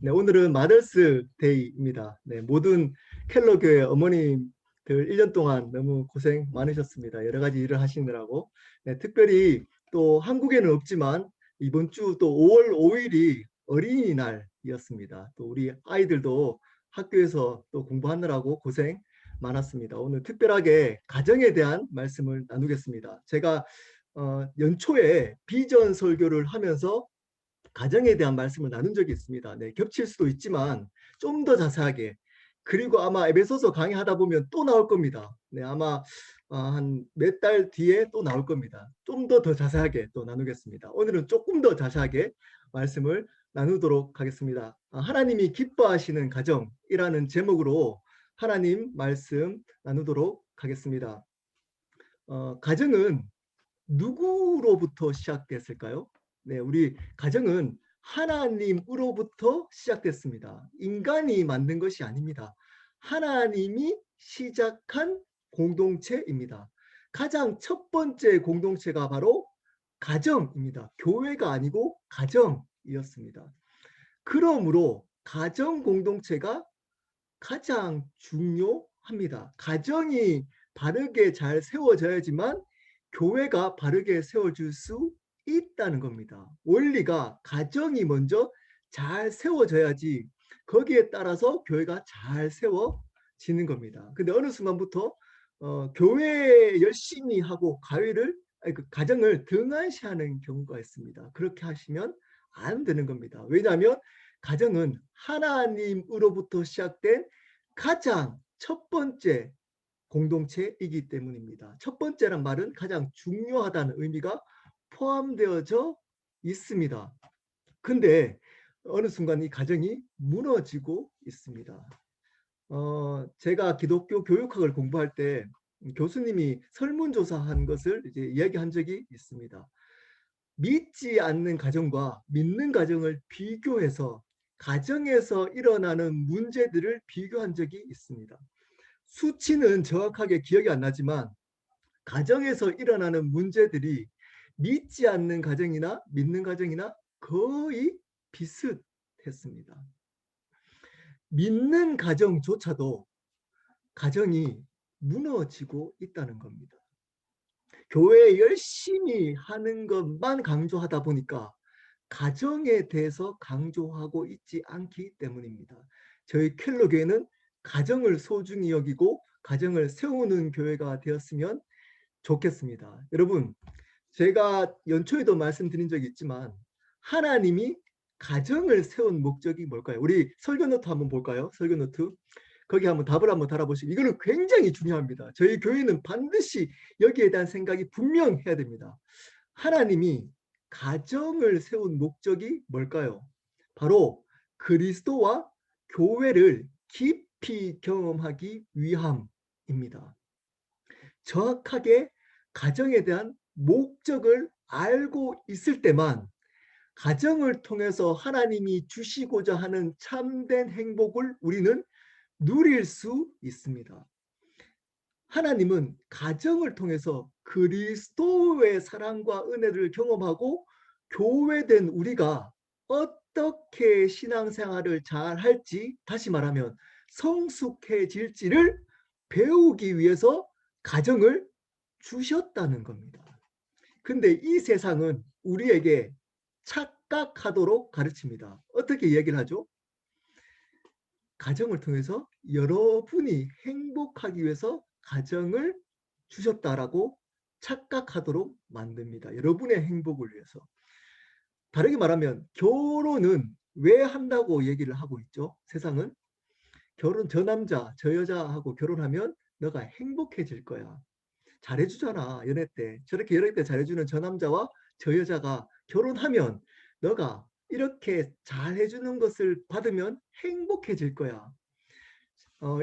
네, 오늘은 마더스 데이입니다. 네, 모든 켈러 교회 어머님들 1년 동안 너무 고생 많으셨습니다. 여러 가지 일을 하시느라고. 네, 특별히 또 한국에는 없지만 이번 주 또 5월 5일이 어린이날이었습니다. 또 우리 아이들도 학교에서 또 공부하느라고 고생 많았습니다. 오늘 특별하게 가정에 대한 말씀을 나누겠습니다. 제가 연초에 비전 설교를 하면서 가정에 대한 말씀을 나눈 적이 있습니다. 네, 겹칠 수도 있지만 좀 더 자세하게, 그리고 아마 에베소서 강의하다 보면 또 나올 겁니다. 네, 아마 한 몇 달 뒤에 또 나올 겁니다. 좀 더 자세하게 또 나누겠습니다. 오늘은 조금 더 자세하게 말씀을 나누도록 하겠습니다. 하나님이 기뻐하시는 가정이라는 제목으로 하나님 말씀 나누도록 하겠습니다. 가정은 누구로부터 시작됐을까요? 네, 우리 가정은 하나님으로부터 시작됐습니다. 인간이 만든 것이 아닙니다. 하나님이 시작한 공동체입니다. 가장 첫 번째 공동체가 바로 가정입니다. 교회가 아니고 가정이었습니다. 그러므로 가정 공동체가 가장 중요합니다. 가정이 바르게 잘 세워져야지만 교회가 바르게 세워질 수 있다는 겁니다. 원리가 가정이 먼저 잘 세워져야지 거기에 따라서 교회가 잘 세워지는 겁니다. 근데 어느 순간부터 교회 열심히 하고 가정을 등한시하는 경우가 있습니다. 그렇게 하시면 안 되는 겁니다. 왜냐하면 가정은 하나님으로부터 시작된 가장 첫 번째 공동체이기 때문입니다. 첫 번째란 말은 가장 중요하다는 의미가 포함되어져 있습니다. 근데 어느 순간 이 가정이 무너지고 있습니다. 제가 기독교 교육학을 공부할 때 교수님이 설문조사한 것을 이제 이야기한 적이 있습니다. 믿지 않는 가정과 믿는 가정을 비교해서 가정에서 일어나는 문제들을 비교한 적이 있습니다. 수치는 정확하게 기억이 안 나지만 가정에서 일어나는 문제들이 믿지 않는 가정이나 믿는 가정이나 거의 비슷했습니다. 믿는 가정조차도 가정이 무너지고 있다는 겁니다. 교회 열심히 하는 것만 강조하다 보니까 가정에 대해서 강조하고 있지 않기 때문입니다. 저희 켈러 교회는 가정을 소중히 여기고 가정을 세우는 교회가 되었으면 좋겠습니다. 여러분, 제가 연초에도 말씀드린 적이 있지만 하나님이 가정을 세운 목적이 뭘까요? 우리 설교 노트 한번 볼까요? 설교 노트. 거기 한번 답을 한번 달아보시고, 이거는 굉장히 중요합니다. 저희 교회는 반드시 여기에 대한 생각이 분명해야 됩니다. 하나님이 가정을 세운 목적이 뭘까요? 바로 그리스도와 교회를 깊이 경험하기 위함입니다. 정확하게 가정에 대한 목적을 알고 있을 때만 가정을 통해서 하나님이 주시고자 하는 참된 행복을 우리는 누릴 수 있습니다. 하나님은 가정을 통해서 그리스도의 사랑과 은혜를 경험하고 교회된 우리가 어떻게 신앙생활을 잘 할지, 다시 말하면 성숙해질지를 배우기 위해서 가정을 주셨다는 겁니다. 근데 이 세상은 우리에게 착각하도록 가르칩니다. 어떻게 얘기를 하죠? 가정을 통해서 여러분이 행복하기 위해서 가정을 주셨다라고 착각하도록 만듭니다. 여러분의 행복을 위해서. 다르게 말하면 결혼은 왜 한다고 얘기를 하고 있죠? 세상은 저 남자 저 여자하고 결혼하면 너가 행복해질 거야. 잘해주잖아. 연애 때. 저렇게 연애 때 잘해주는 저 남자와 저 여자가 결혼하면 너가 이렇게 잘해주는 것을 받으면 행복해질 거야.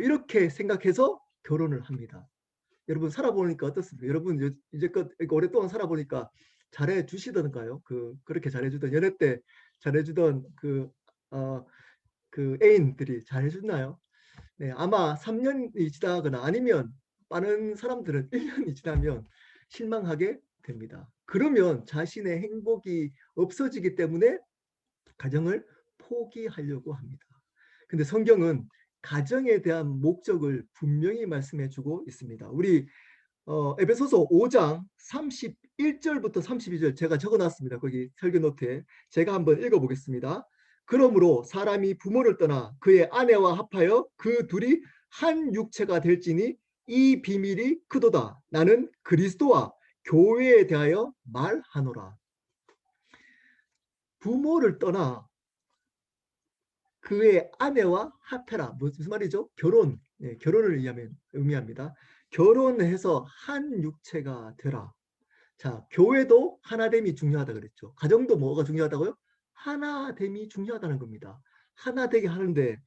이렇게 생각해서 결혼을 합니다. 여러분 살아보니까 어떻습니까? 여러분 이제껏 오랫동안 살아보니까 잘해주시던가요? 그렇게 잘해주던 연애 때 잘해주던 그 애인들이 잘해줬나요? 네, 아마 3년이 지나거나 아니면 많은 사람들은 1년이 지나면 실망하게 됩니다. 그러면 자신의 행복이 없어지기 때문에 가정을 포기하려고 합니다. 근데 성경은 가정에 대한 목적을 분명히 말씀해 주고 있습니다. 우리 에베소서 5장 31절부터 32절 제가 적어놨습니다. 거기 설교 노트에 제가 한번 읽어보겠습니다. 그러므로 사람이 부모를 떠나 그의 아내와 합하여 그 둘이 한 육체가 될지니 이 비밀이 크도다. 나는 그리스도와 교회에 대하여 말하노라. 부모를 떠나 그의 아내와 합해라. 무슨 말이죠? 결혼. 결혼을 의미합니다. 결혼해서 한 육체가 되라. 자, 교회도 하나됨이 중요하다 그랬죠. 가정도 뭐가 중요하다고요? 하나됨이 중요하다는 겁니다. 하나되게 하는데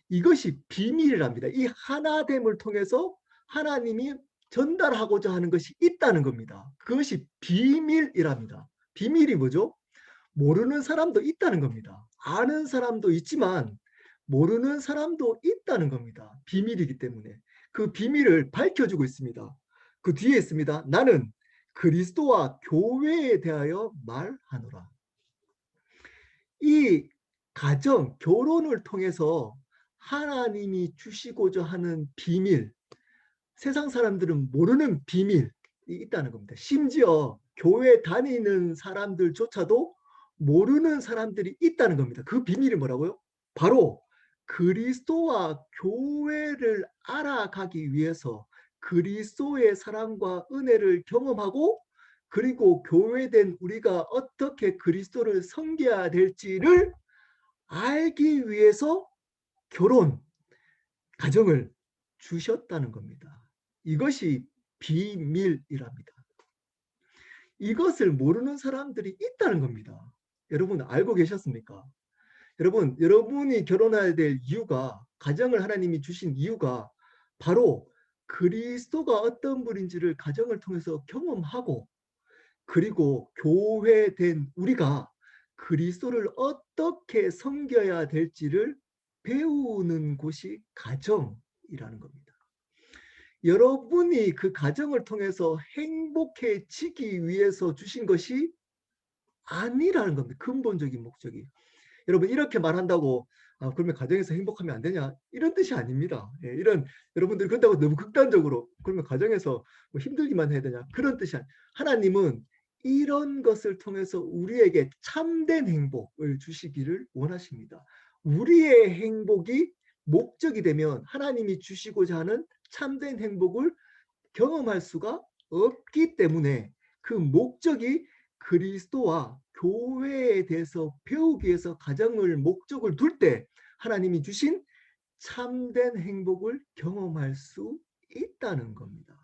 이것이 비밀이랍니다. 이 하나됨을 통해서 하나님이 전달하고자 하는 것이 있다는 겁니다. 그것이 비밀이랍니다. 비밀이 뭐죠? 모르는 사람도 있다는 겁니다. 아는 사람도 있지만 모르는 사람도 있다는 겁니다. 비밀이기 때문에. 그 비밀을 밝혀주고 있습니다. 그 뒤에 있습니다. 나는 그리스도와 교회에 대하여 말하노라. 이 가정, 결혼을 통해서 하나님이 주시고자 하는 비밀, 세상 사람들은 모르는 비밀이 있다는 겁니다. 심지어 교회 다니는 사람들조차도 모르는 사람들이 있다는 겁니다. 그 비밀이 뭐라고요? 바로 그리스도와 교회를 알아가기 위해서 그리스도의 사랑과 은혜를 경험하고 그리고 교회된 우리가 어떻게 그리스도를 섬겨야 될지를 알기 위해서 결혼, 가정을 주셨다는 겁니다. 이것이 비밀이랍니다. 이것을 모르는 사람들이 있다는 겁니다. 여러분 알고 계셨습니까? 여러분, 여러분이 결혼해야 될 이유가, 가정을 하나님이 주신 이유가 바로 그리스도가 어떤 분인지를 가정을 통해서 경험하고 그리고 교회된 우리가 그리스도를 어떻게 섬겨야 될지를 배우는 곳이 가정이라는 겁니다. 여러분이 그 가정을 통해서 행복해지기 위해서 주신 것이 아니라는 겁니다. 근본적인 목적이. 여러분 이렇게 말한다고 그러면 가정에서 행복하면 안 되냐? 이런 뜻이 아닙니다. 이런 여러분들이 그렇다고 너무 극단적으로 그러면 가정에서 뭐 힘들기만 해야 되냐? 그런 뜻이 아니에요. 하나님은 이런 것을 통해서 우리에게 참된 행복을 주시기를 원하십니다. 우리의 행복이 목적이 되면 하나님이 주시고자 하는 참된 행복을 경험할 수가 없기 때문에 그 목적이 그리스도와 교회에 대해서 배우기 위해서 가정을 목적을 둘 때 하나님이 주신 참된 행복을 경험할 수 있다는 겁니다.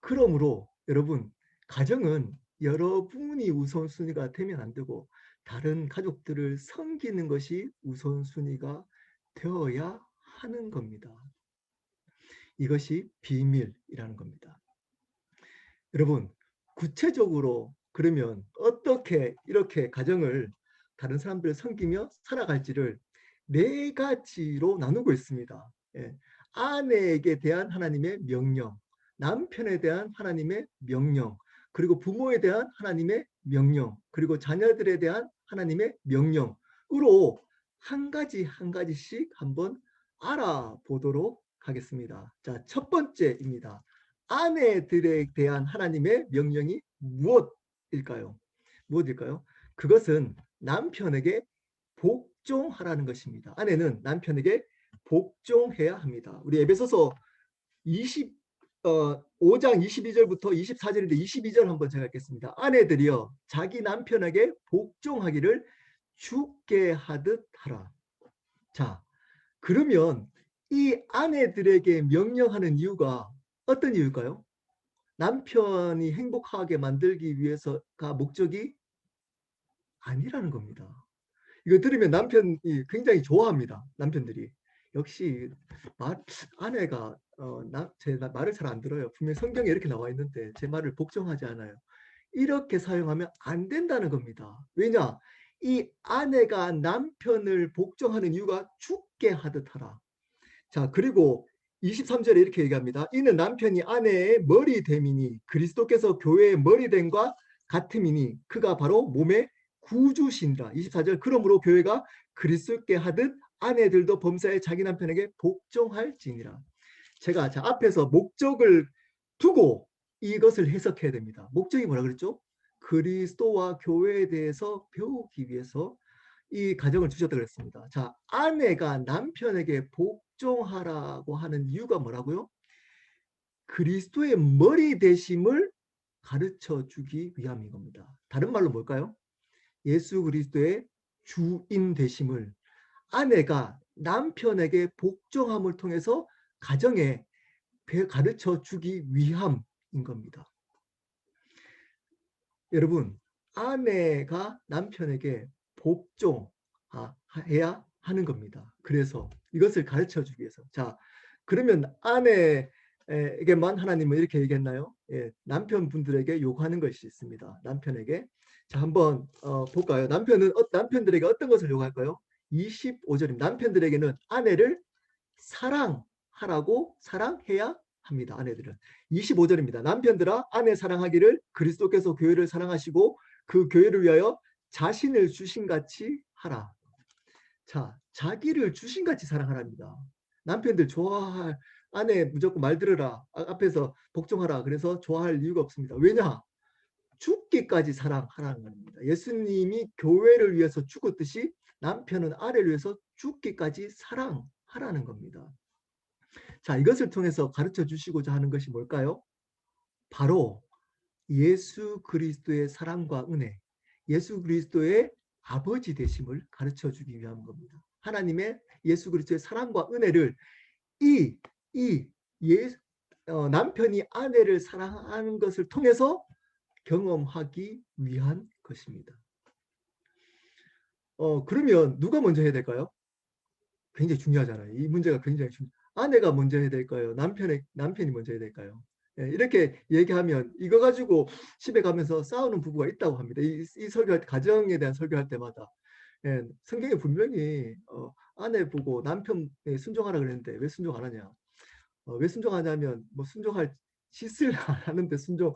그러므로 여러분 가정은 여러분이 우선순위가 되면 안 되고 다른 가족들을 섬기는 것이 우선순위가 되어야 하는 겁니다. 이것이 비밀이라는 겁니다. 여러분 구체적으로 그러면 어떻게 이렇게 가정을 다른 사람들을 섬기며 살아갈지를 4가지로 나누고 있습니다. 아내에게 대한 하나님의 명령, 남편에 대한 하나님의 명령, 그리고 부모에 대한 하나님의 명령, 그리고 자녀들에 대한 하나님의 명령으로 한 가지 한 가지씩 한번 알아보도록 하겠습니다. 자, 첫 번째입니다. 아내들에 대한 하나님의 명령이 무엇일까요? 무엇일까요? 그것은 남편에게 복종하라는 것입니다. 아내는 남편에게 복종해야 합니다. 우리 에베소서 5장 22절부터 24절인데 22절 한번 제가 읽겠습니다. 아내들이여 자기 남편에게 복종하기를 주께 하듯 하라. 자, 그러면 이 아내들에게 명령하는 이유가 어떤 이유일까요? 남편이 행복하게 만들기 위해서가 목적이 아니라는 겁니다. 이거 들으면 남편이 굉장히 좋아합니다. 남편들이. 역시 아내가 제 말을 잘 안 들어요. 분명히 성경에 이렇게 나와 있는데 제 말을 복종하지 않아요. 이렇게 사용하면 안 된다는 겁니다. 왜냐? 이 아내가 남편을 복종하는 이유가 죽게 하듯 하라. 자, 그리고 23절에 이렇게 얘기합니다. 이는 남편이 아내의 머리됨이니 그리스도께서 교회의 머리됨과 같음이니 그가 바로 몸의 구주신이라. 24절 그러므로 교회가 그리스도께 하듯 아내들도 범사에 자기 남편에게 복종할지니라. 제가 앞에서 목적을 두고 이것을 해석해야 됩니다. 목적이 뭐라 그랬죠? 그리스도와 교회에 대해서 배우기 위해서 이 가정을 주셨다고 그랬습니다. 자, 아내가 남편에게 복종하라고 하는 이유가 뭐라고요? 그리스도의 머리 되심을 가르쳐 주기 위함인 겁니다. 다른 말로 뭘까요? 예수 그리스도의 주인 되심을 아내가 남편에게 복종함을 통해서 가정에 가르쳐 주기 위함인 겁니다. 여러분, 아내가 남편에게 복종해야 하는 겁니다. 그래서 이것을 가르쳐 주기 위해서. 자, 그러면 아내에게만 하나님은 이렇게 얘기했나요? 예, 남편분들에게 요구하는 것이 있습니다. 남편에게. 자, 한번 볼까요? 남편들에게 어떤 것을 요구할까요? 25절입니다. 남편들에게는 아내를 사랑하라고 사랑해야 합니다. 아내들은. 25절입니다. 남편들아 아내 사랑하기를 그리스도께서 교회를 사랑하시고 그 교회를 위하여 자신을 주신같이 하라. 자, 자기를 주신같이 사랑하랍니다. 남편들 좋아할 아내 무조건 말 들으라. 앞에서 복종하라. 그래서 좋아할 이유가 없습니다. 왜냐? 죽기까지 사랑하라는 겁니다. 예수님이 교회를 위해서 죽었듯이 남편은 아내를 위해서 죽기까지 사랑하라는 겁니다. 자, 이것을 통해서 가르쳐 주시고자 하는 것이 뭘까요? 바로 예수 그리스도의 사랑과 은혜, 예수 그리스도의 아버지 되심을 가르쳐 주기 위한 겁니다. 하나님의 예수 그리스도의 사랑과 은혜를 남편이 아내를 사랑하는 것을 통해서 경험하기 위한 것입니다. 그러면 누가 먼저 해야 될까요? 굉장히 중요하잖아요. 이 문제가 굉장히 중요해요. 아내가 먼저 해야 될까요? 남편이 먼저 해야 될까요? 예, 이렇게 얘기하면 이거 가지고 집에 가면서 싸우는 부부가 있다고 합니다. 이 설교할 때, 가정에 대한 설교할 때마다. 예, 성경에 분명히 아내 보고 남편 순종하라 그랬는데 왜 순종 안 하냐? 왜 순종하냐면 뭐 순종할 짓을 안 하는데 순종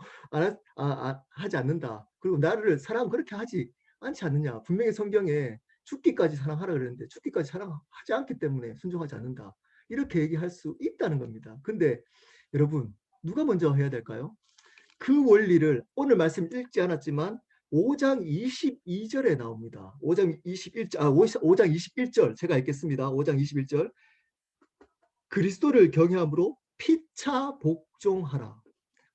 하지 않는다. 그리고 나를 사랑 그렇게 하지 않지 않느냐? 분명히 성경에 죽기까지 사랑하라 그랬는데 죽기까지 사랑하지 않기 때문에 순종하지 않는다. 이렇게 얘기할 수 있다는 겁니다. 근데 여러분 누가 먼저 해야 될까요? 그 원리를 오늘 말씀 읽지 않았지만 5장 22절에 나옵니다. 5장 21절 제가 읽겠습니다. 5장 21절 그리스도를 경외함으로 피차 복종하라.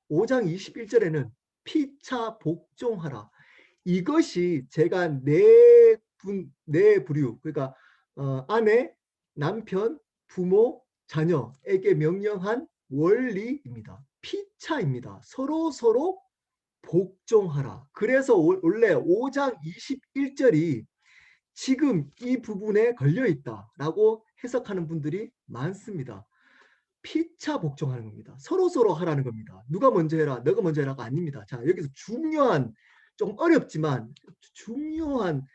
5장 21절에는 피차 복종하라. 이것이 제가 네 부류 그러니까 아내, 남편, 부모, 자녀에게 명령한 원리입니다. 피차입니다. 서로 복종하라. 그래서 원래 5장 21절이 지금 이 부분에 걸려있다라고 해석하는 분들이 많습니다. 피차 복종하는 겁니다. 서로 하라는 겁니다. 누가 먼저 해라, 너가 먼저 해라가 아닙니다. 자, 여기서 중요한, 좀 어렵지만 중요한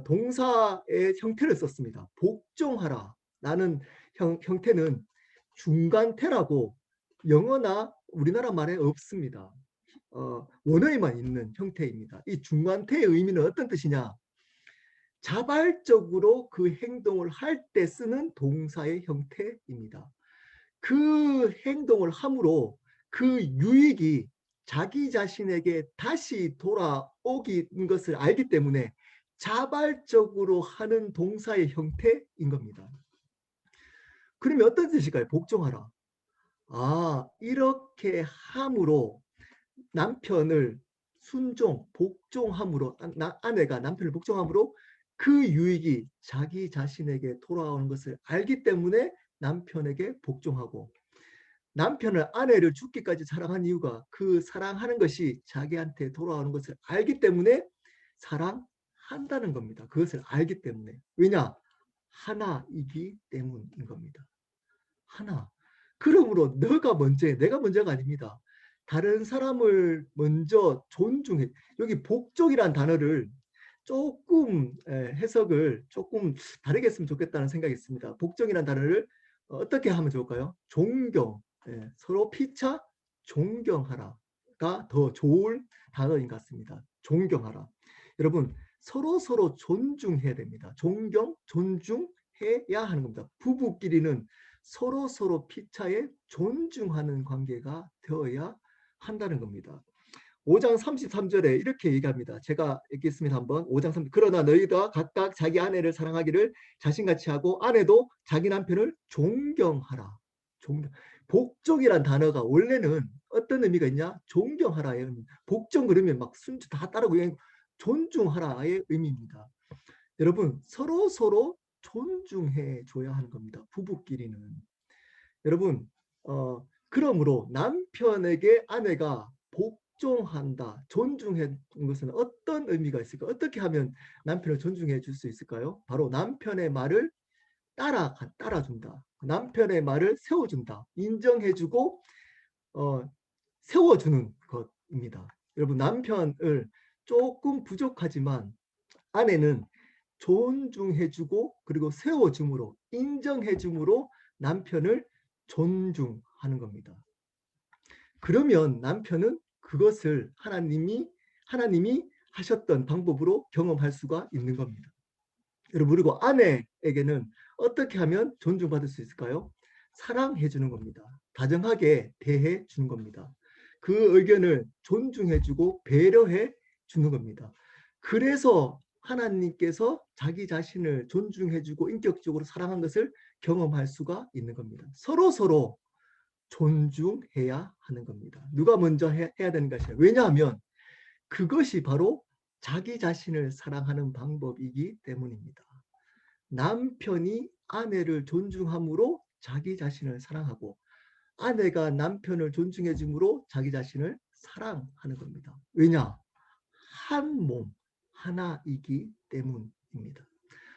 동사의 형태를 썼습니다. 복종하라라는 형태는 중간태라고 영어나 우리나라 말에 없습니다. 원어에만 있는 형태입니다. 이 중간태의 의미는 어떤 뜻이냐? 자발적으로 그 행동을 할 때 쓰는 동사의 형태입니다. 그 행동을 함으로 그 유익이 자기 자신에게 다시 돌아오는 것을 알기 때문에 자발적으로 하는 동사의 형태인 겁니다. 그러면 어떤 뜻일까요? 복종하라. 이렇게 함으로 남편을 복종함으로 아내가 남편을 복종함으로 그 유익이 자기 자신에게 돌아오는 것을 알기 때문에 남편에게 복종하고 남편을 아내를 죽기까지 사랑한 이유가 그 사랑하는 것이 자기한테 돌아오는 것을 알기 때문에 사랑한다는 겁니다. 그것을 알기 때문에. 왜냐? 하나이기 때문인 겁니다. 하나. 그러므로 너가 먼저 해. 내가 먼저가 아닙니다. 다른 사람을 먼저 존중해. 여기 복종이란 단어를 조금 해석을 조금 다르게 했으면 좋겠다는 생각이 있습니다. 복종이란 단어를 어떻게 하면 좋을까요? 존경. 서로 피차 존경하라가 더 좋은 단어인 것 같습니다. 존경하라. 여러분 서로 존중해야 됩니다. 존경, 존중해야 하는 겁니다. 부부끼리는 서로 피차에 존중하는 관계가 되어야 한다는 겁니다. 5장 33절에 이렇게 얘기합니다. 제가 읽겠습니다. 한번 5장 3절. 그러나 너희가 각각 자기 아내를 사랑하기를 자신같이 하고 아내도 자기 남편을 존경하라. 복종이란 단어가 원래는 어떤 의미가 있냐? 존경하라의 복종 그러면 막 순주 다 따르고 존중하라의 의미입니다. 여러분 서로 존중해 줘야 하는 겁니다. 부부끼리는. 여러분 그러므로 남편에게 아내가 복종한다, 존중해 준 것은 어떤 의미가 있을까? 어떻게 하면 남편을 존중해 줄 수 있을까요? 바로 남편의 말을 따라준다. 남편의 말을 세워준다. 인정해주고 세워주는 것입니다. 여러분 남편을 조금 부족하지만 아내는 존중해주고 그리고 세워줌으로 인정해줌으로 남편을 존중하는 겁니다. 그러면 남편은 그것을 하나님이 하셨던 방법으로 경험할 수가 있는 겁니다. 여러분 그리고 아내에게는 어떻게 하면 존중받을 수 있을까요? 사랑해 주는 겁니다. 다정하게 대해 주는 겁니다. 그 의견을 존중해 주고 배려해 주는 겁니다. 그래서 하나님께서 자기 자신을 존중해 주고 인격적으로 사랑한 것을 경험할 수가 있는 겁니다. 서로 존중해야 하는 겁니다. 누가 먼저 해야 되는 것이에요. 왜냐하면 그것이 바로 자기 자신을 사랑하는 방법이기 때문입니다. 남편이 아내를 존중함으로 자기 자신을 사랑하고 아내가 남편을 존중해 줌으로 자기 자신을 사랑하는 겁니다. 왜냐? 한 몸 하나이기 때문입니다.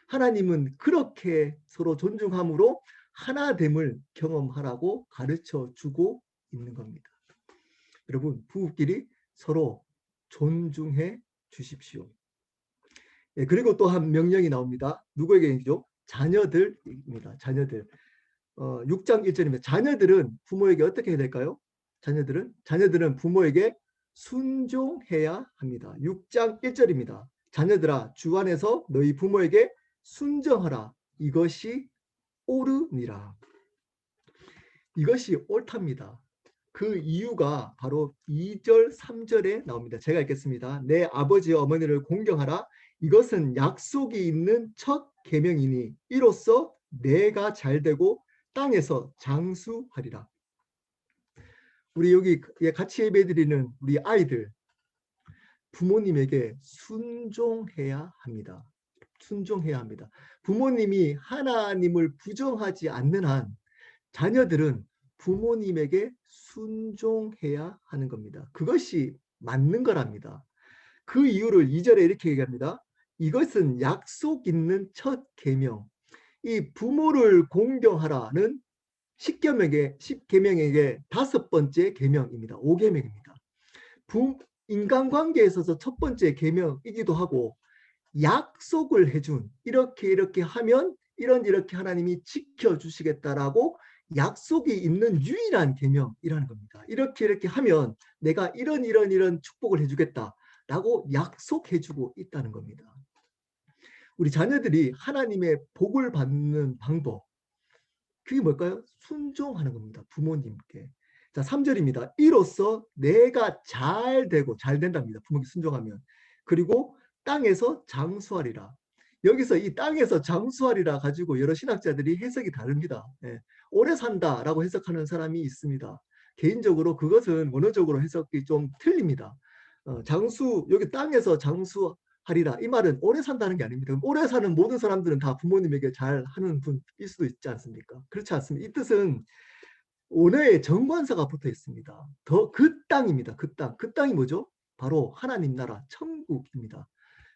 하나님은 그렇게 서로 존중함으로 하나됨을 경험하라고 가르쳐 주고 있는 겁니다. 여러분 부부끼리 서로 존중해 주십시오. 예, 그리고 또 한 명령이 나옵니다. 누구에게죠? 자녀들입니다. 자녀들. 6장 1절입니다. 자녀들은 부모에게 어떻게 해야 될까요? 자녀들은 부모에게 순종해야 합니다. 6장 1절입니다. 자녀들아 주 안에서 너희 부모에게 순종하라. 이것이 옳으니라. 이것이 옳답니다. 그 이유가 바로 2절 3절에 나옵니다. 제가 읽겠습니다. 내 아버지와 어머니를 공경하라. 이것은 약속이 있는 첫 계명이니 이로써 내가 잘되고 땅에서 장수하리라. 우리 여기 같이 예배드리는 우리 아이들 부모님에게 순종해야 합니다. 순종해야 합니다. 부모님이 하나님을 부정하지 않는 한 자녀들은 부모님에게 순종해야 하는 겁니다. 그것이 맞는 거랍니다. 그 이유를 2절에 이렇게 얘기합니다. 이것은 약속 있는 첫 계명. 이 부모를 공경하라는 10계명에게 5번째 계명입니다. 5계명입니다. 인간관계에 있어서 첫 번째 계명이기도 하고 약속을 해준 이렇게 하면 이렇게 하나님이 지켜주시겠다라고 약속이 있는 유일한 계명이라는 겁니다. 이렇게 하면 내가 이런 축복을 해주겠다라고 약속해주고 있다는 겁니다. 우리 자녀들이 하나님의 복을 받는 방법 그게 뭘까요? 순종하는 겁니다. 부모님께. 자, 3절입니다. 이로써 내가 잘 되고 잘 된답니다. 부모님께 순종하면. 그리고 땅에서 장수하리라. 여기서 이 땅에서 장수하리라 가지고 여러 신학자들이 해석이 다릅니다. 예. 오래 산다라고 해석하는 사람이 있습니다. 개인적으로 그것은 원어적으로 해석이 좀 틀립니다. 여기 땅에서 장수하리라. 이 말은 오래 산다는 게 아닙니다. 오래 사는 모든 사람들은 다 부모님에게 잘하는 분일 수도 있지 않습니까? 그렇지 않습니다. 이 뜻은 원어에 정관사가 붙어 있습니다. 그 땅입니다. 그 땅. 그 땅이 뭐죠? 바로 하나님 나라 천국입니다.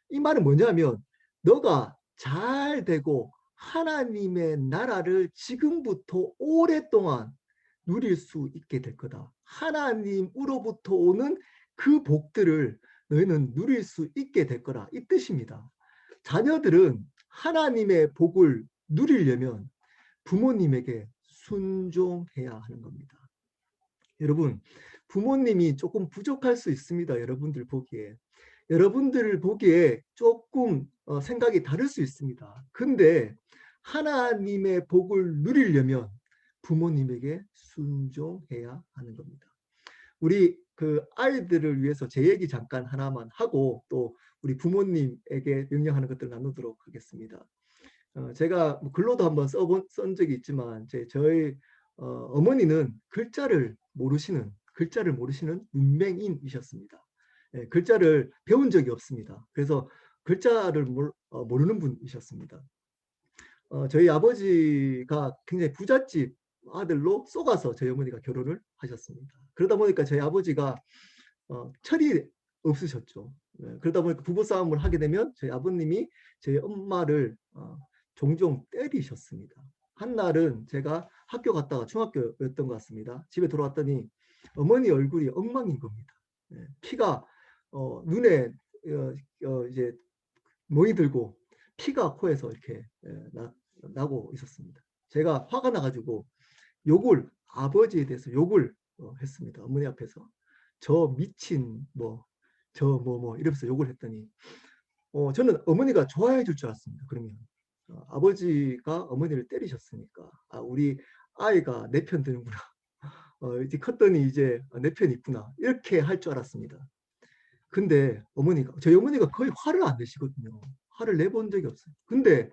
이 말은 뭐냐면 너가 잘 되고 하나님의 나라를 지금부터 오랫동안 누릴 수 있게 될 거다. 하나님으로부터 오는 그 복들을 너희는 누릴 수 있게 될 거라. 이 뜻입니다. 자녀들은 하나님의 복을 누리려면 부모님에게 순종해야 하는 겁니다. 여러분, 부모님이 조금 부족할 수 있습니다. 여러분들 보기에. 여러분들 보기에 조금 생각이 다를 수 있습니다. 근데 하나님의 복을 누리려면 부모님에게 순종해야 하는 겁니다. 우리 그 아이들을 위해서 제 얘기 잠깐 하나만 하고 또 우리 부모님에게 명령하는 것들을 나누도록 하겠습니다. 제가 글로도 한번 쓴 적이 있지만 저희 어머니는 글자를 모르시는 문맹인이셨습니다. 예, 글자를 배운 적이 없습니다. 그래서 글자를 모르는 분이셨습니다. 저희 아버지가 굉장히 부잣집 아들로 쏘가서 저희 어머니가 결혼을 하셨습니다. 그러다 보니까 저희 아버지가 철이 없으셨죠. 그러다 보니까 부부싸움을 하게 되면 저희 아버님이 저희 엄마를 종종 때리셨습니다. 한날은 제가 학교 갔다가 중학교였던 것 같습니다. 집에 돌아왔더니 어머니 얼굴이 엉망인 겁니다. 피가 눈에 이제 멍이 들고 피가 코에서 이렇게 나고 있었습니다. 제가 화가 나가지고 아버지에 대해서 욕을 했습니다. 어머니 앞에서 저 미친 이러면서 욕을 했더니 저는 어머니가 좋아해 줄 줄 알았습니다. 그러면 아버지가 어머니를 때리셨으니까 우리 아이가 내 편 드는구나. 이제 컸더니 이제 내 편 있구나. 이렇게 할 줄 알았습니다. 근데 저희 어머니가 거의 화를 안 내시거든요. 화를 내본 적이 없어요. 근데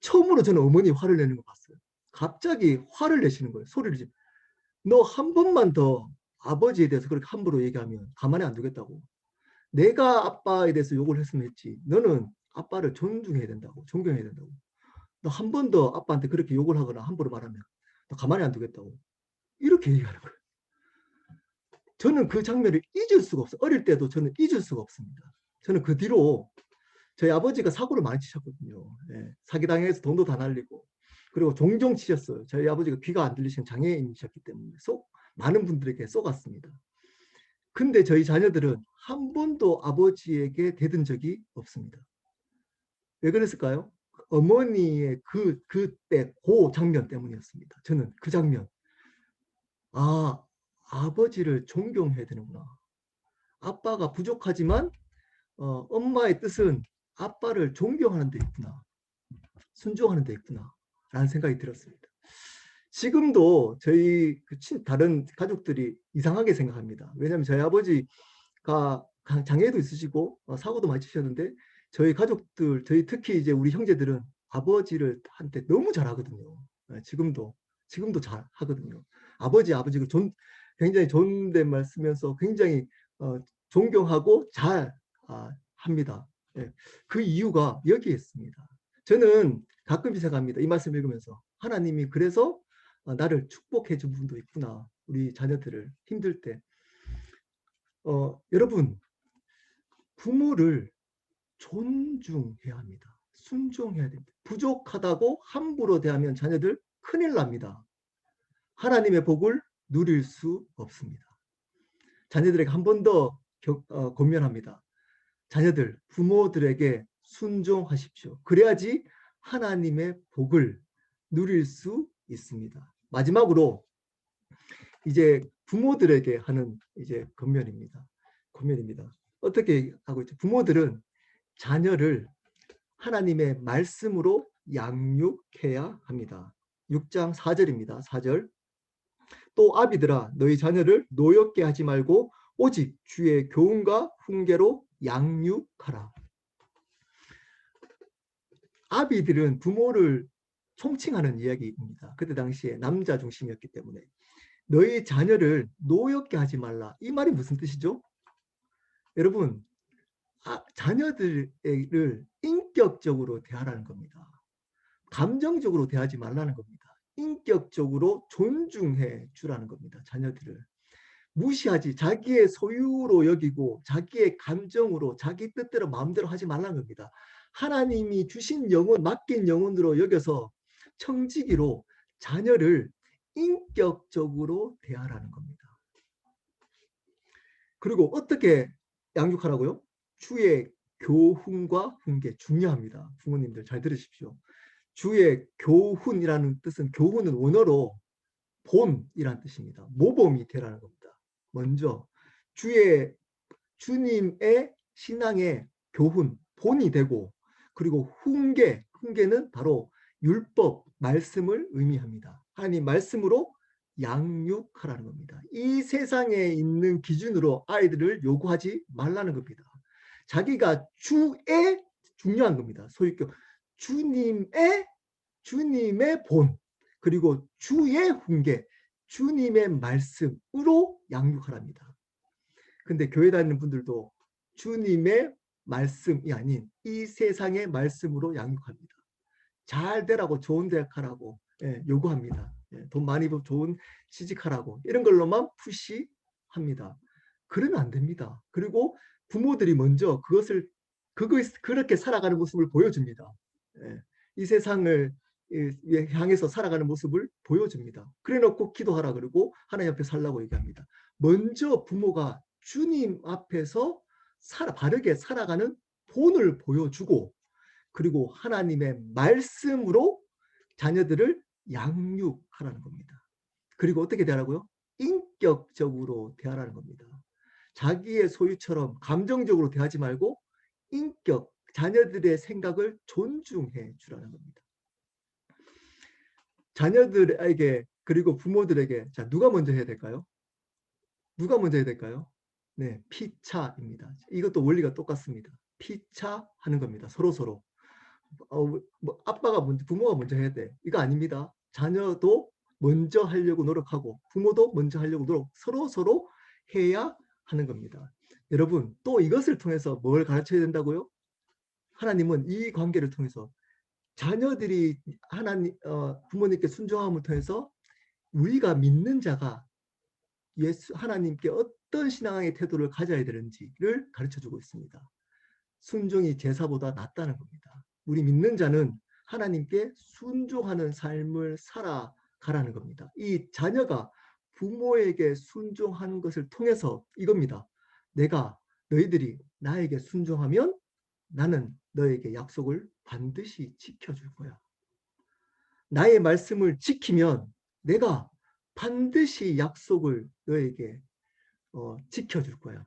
처음으로 저는 어머니 화를 내는 거 봤어요. 갑자기 화를 내시는 거예요. 소리를 지르. 너 한 번만 더 아버지에 대해서 그렇게 함부로 얘기하면 가만히 안 두겠다고. 내가 아빠에 대해서 욕을 했으면 했지. 너는 아빠를 존중해야 된다고. 존경해야 된다고. 너 한 번 더 아빠한테 그렇게 욕을 하거나 함부로 말하면 너 가만히 안 두겠다고. 이렇게 얘기하는 거예요. 저는 그 장면을 잊을 수가 없어요. 어릴 때도 저는 잊을 수가 없습니다. 저는 그 뒤로 저희 아버지가 사고를 많이 치셨거든요. 예, 사기당해서 돈도 다 날리고 그리고 종종 치셨어요. 저희 아버지가 귀가 안 들리시는 장애인이셨기 때문에 많은 분들에게 쏘갔습니다. 근데 저희 자녀들은 한 번도 아버지에게 대든 적이 없습니다. 왜 그랬을까요? 어머니의 그때 그 장면 때문이었습니다. 저는 그 장면. 아버지를 존경해야 되는구나. 아빠가 부족하지만 엄마의 뜻은 아빠를 존경하는 데 있구나. 순종하는 데 있구나. 라는 생각이 들었습니다. 지금도 저희 다른 가족들이 이상하게 생각합니다. 왜냐하면 저희 아버지가 장애도 있으시고 사고도 많이 치셨는데 저희 가족들, 특히 이제 우리 형제들은 아버지를 한테 너무 잘하거든요. 지금도 잘 하거든요. 아버지가 굉장히 존댓말 쓰면서 굉장히 존경하고 잘 합니다. 그 이유가 여기에 있습니다. 저는 가끔 생각합니다. 이 말씀 읽으면서 하나님이 그래서 나를 축복해 준 분도 있구나. 우리 자녀들을 힘들 때. 여러분, 부모를 존중해야 합니다. 순종해야 됩니다. 부족하다고 함부로 대하면 자녀들 큰일 납니다. 하나님의 복을 누릴 수 없습니다. 자녀들에게 한 번 더 권면합니다. 자녀들, 부모들에게 순종하십시오. 그래야지 하나님의 복을 누릴 수 있습니다. 마지막으로 이제 부모들에게 하는 이제 권면입니다. 어떻게 하고 있죠? 부모들은 자녀를 하나님의 말씀으로 양육해야 합니다. 6장 4절입니다. 4절. 또 아비들아 너희 자녀를 노엽게 하지 말고 오직 주의 교훈과 훈계로 양육하라. 아비들은 부모를 총칭하는 이야기입니다. 그때 당시에 남자 중심이었기 때문에 너희 자녀를 노엽게 하지 말라. 이 말이 무슨 뜻이죠? 여러분, 자녀들을 인격적으로 대하라는 겁니다. 감정적으로 대하지 말라는 겁니다. 인격적으로 존중해 주라는 겁니다. 자녀들을. 무시하지, 자기의 소유로 여기고 자기의 감정으로 자기 뜻대로 마음대로 하지 말라는 겁니다. 하나님이 주신 영혼, 맡긴 영혼으로 여겨서 청지기로 자녀를 인격적으로 대하라는 겁니다. 그리고 어떻게 양육하라고요? 주의 교훈과 훈계 중요합니다. 부모님들 잘 들으십시오. 주의 교훈이라는 뜻은 교훈은 원어로 본이라는 뜻입니다. 모범이 되라는 겁니다. 먼저 주님의 신앙의 교훈, 본이 되고, 그리고 훈계는 바로 율법, 말씀을 의미합니다. 하나님 말씀으로 양육하라는 겁니다. 이 세상에 있는 기준으로 아이들을 요구하지 말라는 겁니다. 자기가 주의 중요한 겁니다. 소위 주님의 본, 그리고 주의 훈계, 주님의 말씀으로 양육하랍니다. 근데 교회 다니는 분들도 주님의 말씀이 아닌 이 세상의 말씀으로 양육합니다. 잘 되라고, 좋은 대학 가라고 요구합니다. 돈 많이 벌고 좋은 취직하라고, 이런 걸로만 푸시합니다. 그러면 안 됩니다. 그리고 부모들이 먼저 그렇게 살아가는 모습을 보여줍니다. 이 세상을 향해서 살아가는 모습을 보여줍니다. 그래놓고 기도하라 그러고 하나님 앞에 살라고 얘기합니다. 먼저 부모가 주님 앞에서 바르게 살아가는 본을 보여주고, 그리고 하나님의 말씀으로 자녀들을 양육하라는 겁니다. 그리고 어떻게 대하라고요? 인격적으로 대하라는 겁니다. 자기의 소유처럼 감정적으로 대하지 말고 자녀들의 생각을 존중해 주라는 겁니다. 자녀들에게, 그리고 부모들에게, 자, 누가 먼저 해야 될까요? 누가 먼저 해야 될까요? 네, 피차입니다. 이것도 원리가 똑같습니다. 피차하는 겁니다. 서로. 아빠가 먼저, 부모가 먼저 해야 돼, 이거 아닙니다. 자녀도 먼저 하려고 노력하고 부모도 먼저 하려고 서로 해야 하는 겁니다. 여러분, 또 이것을 통해서 뭘 가르쳐야 된다고요? 하나님은 이 관계를 통해서 자녀들이 부모님께 순종함을 통해서 우리가 믿는 자가 하나님께 어떤 신앙의 태도를 가져야 되는지를 가르쳐주고 있습니다. 순종이 제사보다 낫다는 겁니다. 우리 믿는 자는 하나님께 순종하는 삶을 살아가라는 겁니다. 이 자녀가 부모에게 순종하는 것을 통해서 이겁니다. 너희들이 나에게 순종하면 나는 너에게 약속을 반드시 지켜줄 거야. 나의 말씀을 지키면 내가 반드시 약속을 너에게 지켜줄 거야.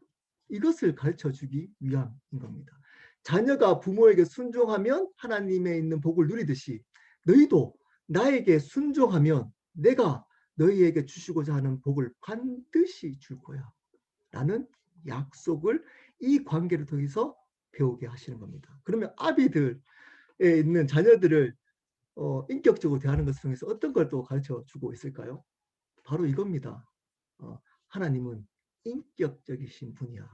이것을 가르쳐주기 위함인 겁니다. 자녀가 부모에게 순종하면 하나님에 있는 복을 누리듯이 너희도 나에게 순종하면 내가 너희에게 주시고자 하는 복을 반드시 줄 거야. 라는 약속을 이 관계를 통해서 배우게 하시는 겁니다. 그러면 아비들에 있는 자녀들을 인격적으로 대하는 것을 통해서 어떤 걸 또 가르쳐주고 있을까요? 바로 이겁니다. 하나님은 인격적이신 분이야.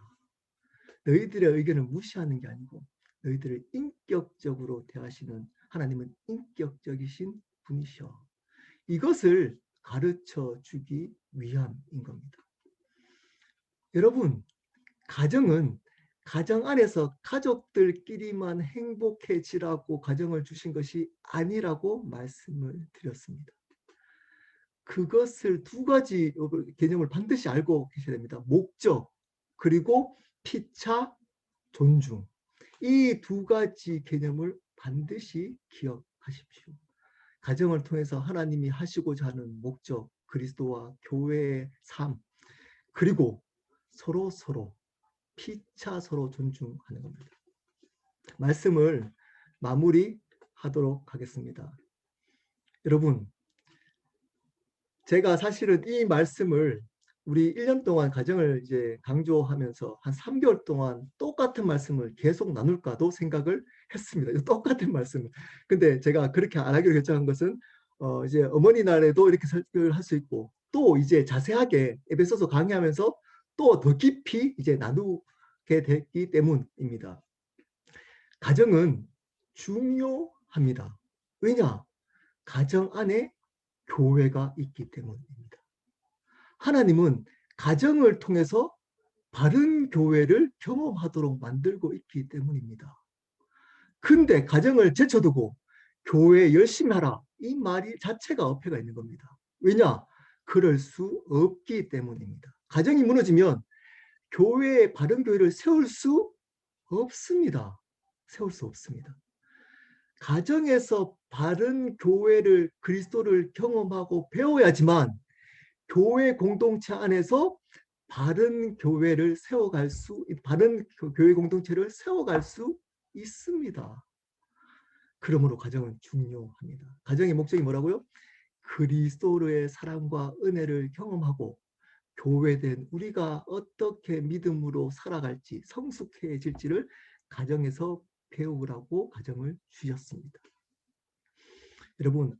너희들의 의견을 무시하는 게 아니고 너희들을 인격적으로 대하시는 하나님은 인격적이신 분이셔. 이것을 가르쳐 주기 위함인 겁니다. 여러분, 가정 안에서 가족들끼리만 행복해지라고 가정을 주신 것이 아니라고 말씀을 드렸습니다. 그것을 두 가지 개념을 반드시 알고 계셔야 됩니다. 목적, 그리고 피차, 존중. 이 두 가지 개념을 반드시 기억하십시오. 가정을 통해서 하나님이 하시고자 하는 목적, 그리스도와 교회의 삶, 그리고 서로 피차 서로 존중하는 겁니다. 말씀을 마무리하도록 하겠습니다. 여러분, 제가 사실은 이 말씀을 우리 1년 동안 가정을 이제 강조하면서 한 3개월 동안 똑같은 말씀을 계속 나눌까도 생각을 했습니다. 똑같은 말씀을. 근데 제가 그렇게 안 하기로 결정한 것은 이제 어머니 날에도 이렇게 설교를 할 수 있고, 또 이제 자세하게 에베소서 강의하면서 또 더 깊이 이제 나누게 됐기 때문입니다. 가정은 중요합니다. 왜냐? 가정 안에 교회가 있기 때문입니다. 하나님은 가정을 통해서 바른 교회를 경험하도록 만들고 있기 때문입니다. 근데 가정을 제쳐두고 교회 열심히 하라, 이 말이 자체가 어폐가 있는 겁니다. 왜냐? 그럴 수 없기 때문입니다. 가정이 무너지면 바른 교회를 세울 수 없습니다. 세울 수 없습니다. 가정에서 바른 교회를, 그리스도를 경험하고 배워야지만 교회 공동체 안에서 바른 교회를 세워갈 수, 바른 교회 공동체를 세워갈 수 있습니다. 그러므로 가정은 중요합니다. 가정의 목적이 뭐라고요? 그리스도의 사랑과 은혜를 경험하고 교회된 우리가 어떻게 믿음으로 살아갈지 성숙해질지를 가정에서 배우라고 가정을 주셨습니다. 여러분,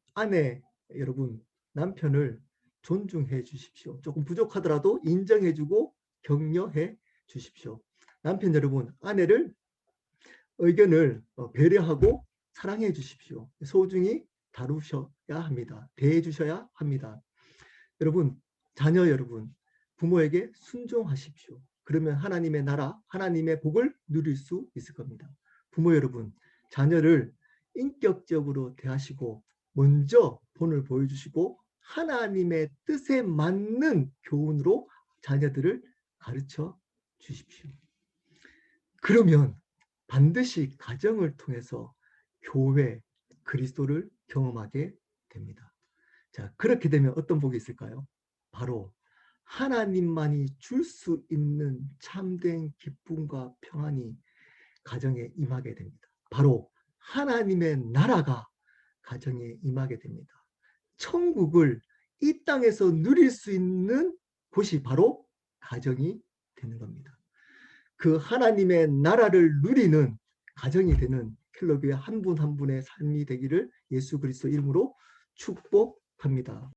여러분 남편을 존중해 주십시오. 조금 부족하더라도 인정해 주고 격려해 주십시오. 남편 여러분, 아내를 의견을 배려하고 사랑해 주십시오. 소중히 다루셔야 합니다. 대해 주셔야 합니다. 여러분, 자녀 여러분, 부모에게 순종하십시오. 그러면 하나님의 나라, 하나님의 복을 누릴 수 있을 겁니다. 부모 여러분, 자녀를 인격적으로 대하시고 먼저 본을 보여주시고 하나님의 뜻에 맞는 교훈으로 자녀들을 가르쳐 주십시오. 그러면 반드시 가정을 통해서 교회, 그리스도를 경험하게 됩니다. 자, 그렇게 되면 어떤 복이 있을까요? 바로 하나님만이 줄 수 있는 참된 기쁨과 평안이 가정에 임하게 됩니다. 바로 하나님의 나라가 가정에 임하게 됩니다. 천국을 이 땅에서 누릴 수 있는 곳이 바로 가정이 되는 겁니다. 그 하나님의 나라를 누리는 가정이 되는 켈러교회 한 분 한 분의 삶이 되기를 예수 그리스도 이름으로 축복합니다.